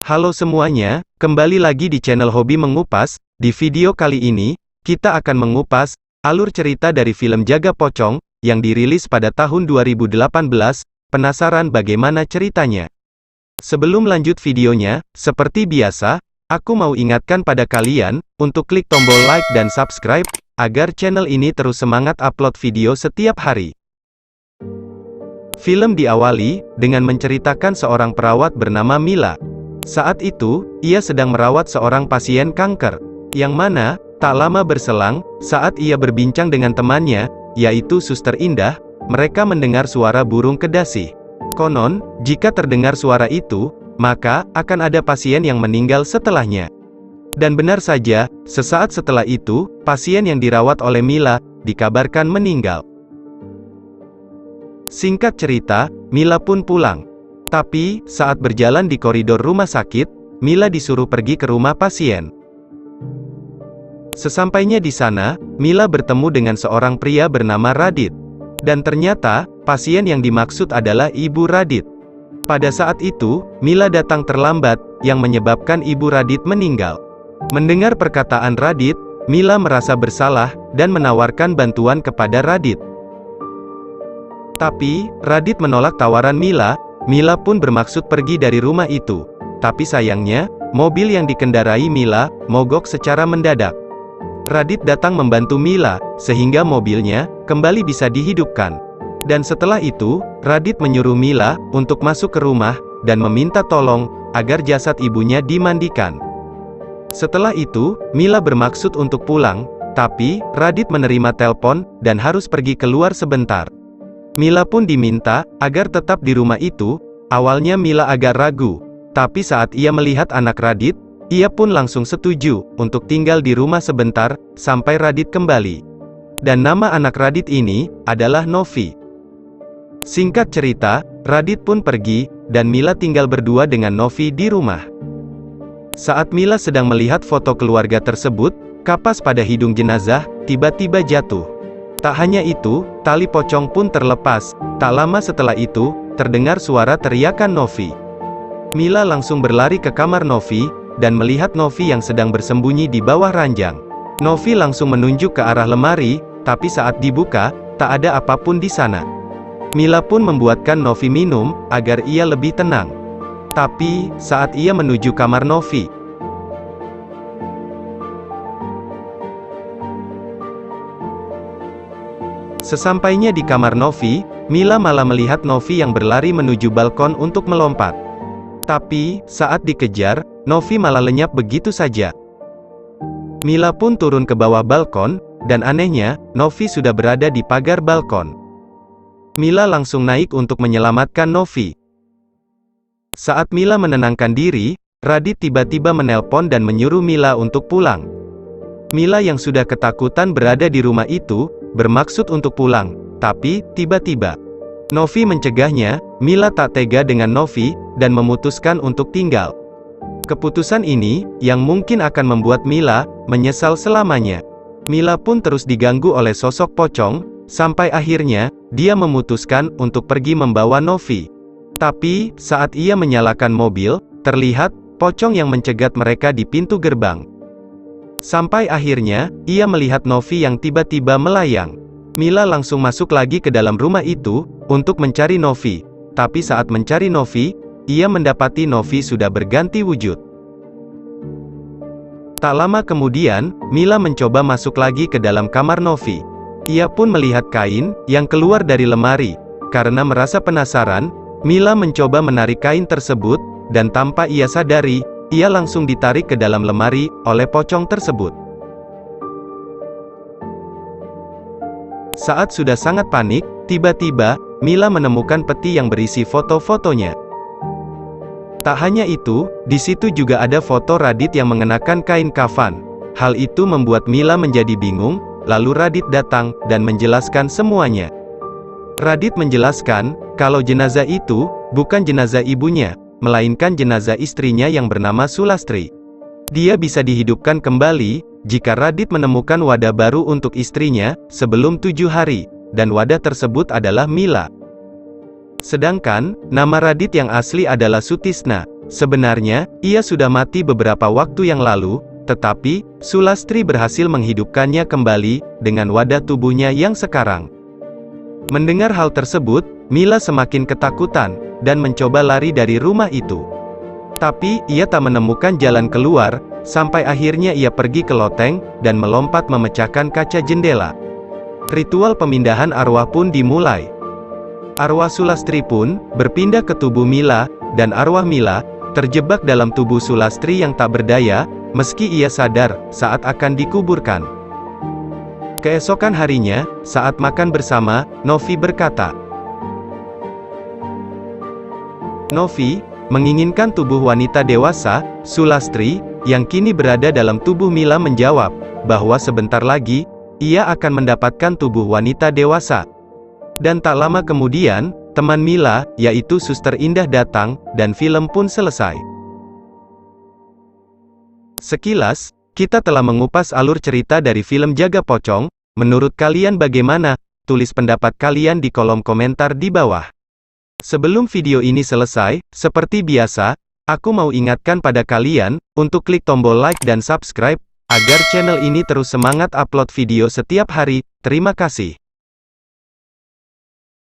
Halo semuanya, kembali lagi di channel Hobi Mengupas. Di video kali ini, kita akan mengupas alur cerita dari film Jaga Pocong yang dirilis pada tahun 2018. Penasaran bagaimana ceritanya? Sebelum lanjut videonya, seperti biasa, aku mau ingatkan pada kalian untuk klik tombol like dan subscribe agar channel ini terus semangat upload video setiap hari. Film diawali dengan menceritakan seorang perawat bernama Mila. Saat itu, ia sedang merawat seorang pasien kanker, yang mana, tak lama berselang, saat ia berbincang dengan temannya, yaitu Suster Indah, mereka mendengar suara burung kedasih. Konon, jika terdengar suara itu, maka, akan ada pasien yang meninggal setelahnya. Dan benar saja, sesaat setelah itu, pasien yang dirawat oleh Mila, dikabarkan meninggal. Singkat cerita, Mila pun pulang. Tapi, saat berjalan di koridor rumah sakit, Mila disuruh pergi ke rumah pasien. Sesampainya di sana, Mila bertemu dengan seorang pria bernama Radit. Dan ternyata, pasien yang dimaksud adalah Ibu Radit. Pada saat itu, Mila datang terlambat, yang menyebabkan Ibu Radit meninggal. Mendengar perkataan Radit, Mila merasa bersalah, dan menawarkan bantuan kepada Radit. Tapi, Radit menolak tawaran Mila. Mila pun bermaksud pergi dari rumah itu. Tapi sayangnya, mobil yang dikendarai Mila, mogok secara mendadak. Radit datang membantu Mila, sehingga mobilnya, kembali bisa dihidupkan. Dan setelah itu, Radit menyuruh Mila, untuk masuk ke rumah, dan meminta tolong, agar jasad ibunya dimandikan. Setelah itu, Mila bermaksud untuk pulang, tapi, Radit menerima telepon, dan harus pergi keluar sebentar. Mila pun diminta, agar tetap di rumah itu. Awalnya Mila agak ragu, tapi saat ia melihat anak Radit, ia pun langsung setuju, untuk tinggal di rumah sebentar, sampai Radit kembali. Dan nama anak Radit ini, adalah Novi. Singkat cerita, Radit pun pergi, dan Mila tinggal berdua dengan Novi di rumah. Saat Mila sedang melihat foto keluarga tersebut, kapas pada hidung jenazah, tiba-tiba jatuh. Tak hanya itu, tali pocong pun terlepas. Tak lama setelah itu, terdengar suara teriakan Novi. Mila langsung berlari ke kamar Novi, dan melihat Novi yang sedang bersembunyi di bawah ranjang. Novi langsung menunjuk ke arah lemari, tapi saat dibuka, tak ada apapun di sana. Mila pun membuatkan Novi minum, agar ia lebih tenang. Tapi, saat ia menuju kamar Novi, sesampainya di kamar Novi, Mila malah melihat Novi yang berlari menuju balkon untuk melompat. Tapi, saat dikejar, Novi malah lenyap begitu saja. Mila pun turun ke bawah balkon, dan anehnya, Novi sudah berada di pagar balkon. Mila langsung naik untuk menyelamatkan Novi. Saat Mila menenangkan diri, Radit tiba-tiba menelpon dan menyuruh Mila untuk pulang. Mila yang sudah ketakutan berada di rumah itu, bermaksud untuk pulang, tapi, tiba-tiba, Novi mencegahnya. Mila tak tega dengan Novi, dan memutuskan untuk tinggal. Keputusan ini, yang mungkin akan membuat Mila, menyesal selamanya. Mila pun terus diganggu oleh sosok pocong, sampai akhirnya, dia memutuskan untuk pergi membawa Novi. Tapi, saat ia menyalakan mobil, terlihat, pocong yang mencegat mereka di pintu gerbang. Sampai akhirnya, ia melihat Novi yang tiba-tiba melayang. Mila langsung masuk lagi ke dalam rumah itu, untuk mencari Novi. Tapi saat mencari Novi, ia mendapati Novi sudah berganti wujud. Tak lama kemudian, Mila mencoba masuk lagi ke dalam kamar Novi. Ia pun melihat kain, yang keluar dari lemari. Karena merasa penasaran, Mila mencoba menarik kain tersebut, dan tanpa ia sadari, ia langsung ditarik ke dalam lemari, oleh pocong tersebut. Saat sudah sangat panik, tiba-tiba, Mila menemukan peti yang berisi foto-fotonya. Tak hanya itu, di situ juga ada foto Radit yang mengenakan kain kafan. Hal itu membuat Mila menjadi bingung, lalu Radit datang, dan menjelaskan semuanya. Radit menjelaskan, kalau jenazah itu, bukan jenazah ibunya, melainkan jenazah istrinya yang bernama Sulastri. Dia bisa dihidupkan kembali, jika Radit menemukan wadah baru untuk istrinya, sebelum 7 hari, dan wadah tersebut adalah Mila. Sedangkan, nama Radit yang asli adalah Sutisna, Sebenarnya, ia sudah mati beberapa waktu yang lalu, tetapi, Sulastri berhasil menghidupkannya kembali, dengan wadah tubuhnya yang sekarang. Mendengar hal tersebut, Mila semakin ketakutan, dan mencoba lari dari rumah itu. Tapi, ia tak menemukan jalan keluar, sampai akhirnya ia pergi ke loteng, dan melompat memecahkan kaca jendela. Ritual pemindahan arwah pun dimulai. Arwah Sulastri pun berpindah ke tubuh Mila, dan arwah Mila terjebak dalam tubuh Sulastri yang tak berdaya, meski ia sadar saat akan dikuburkan. Keesokan harinya, saat makan bersama, Novi berkata, Novi menginginkan tubuh wanita dewasa, Sulastri, yang kini berada dalam tubuh Mila menjawab, bahwa sebentar lagi, ia akan mendapatkan tubuh wanita dewasa. Dan tak lama kemudian, teman Mila, yaitu Suster Indah datang, dan film pun selesai. Sekilas, kita telah mengupas alur cerita dari film Jaga Pocong. Menurut kalian bagaimana? Tulis pendapat kalian di kolom komentar di bawah. Sebelum video ini selesai, seperti biasa, aku mau ingatkan pada kalian, untuk klik tombol like dan subscribe, agar channel ini terus semangat upload video setiap hari. Terima kasih.